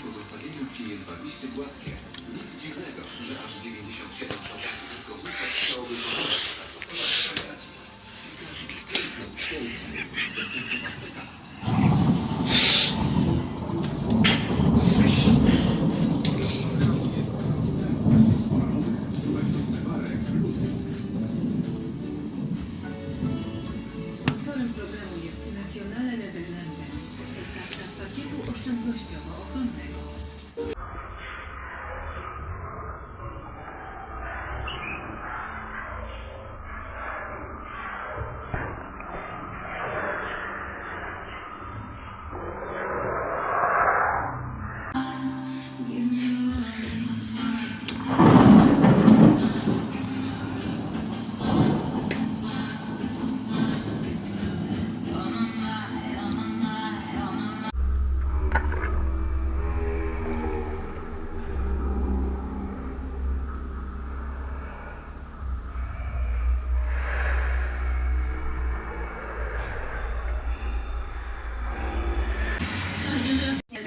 Pozostawiając je jedwabiście gładkie. Nic dziwnego, że aż 97% użytkowników chciałoby ponownie zastosować Sigati. Sigati. Piękny, dostępny paszteta. Sponsorem programu jest Nationale Nederlanden, dostawca pakietu oszczędnościowo-ochronnego.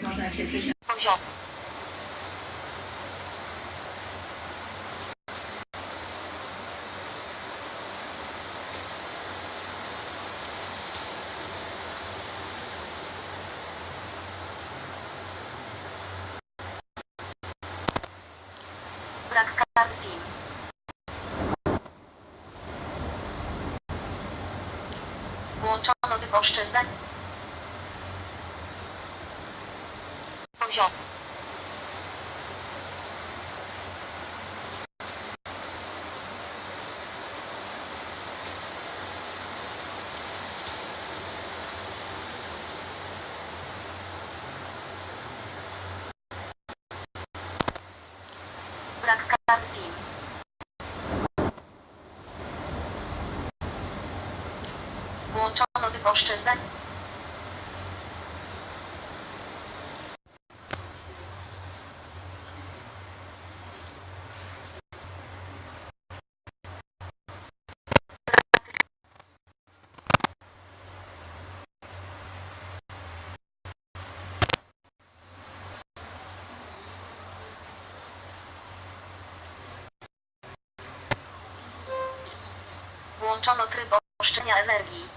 Można jak się przysiąść. Brak kart SIM. Włączono tryb oszczędzania. Poziom. Brak kart SIM. Włączono tryb oszczędzania. Włączono tryb oszczędzania energii.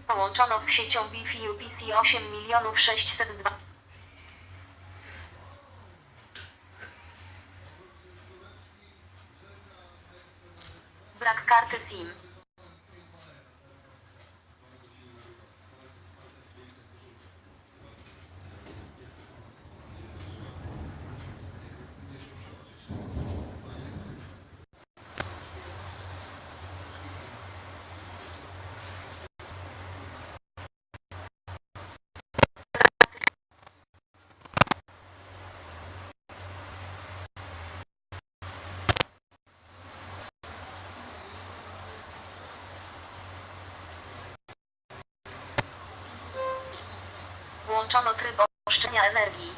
Połączono z siecią Wi-Fi UPC 8 602 000. Brak karty SIM. Włączono tryb oszczędzania energii.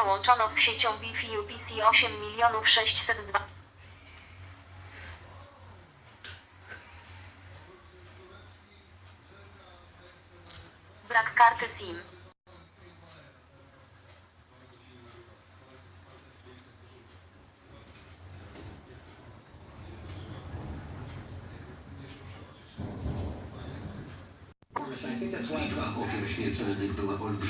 Połączono z siecią Wi-Fi UPC 8 602 000. Brak karty SIM. Liczba ofiar śmiertelnych była olbrzymia.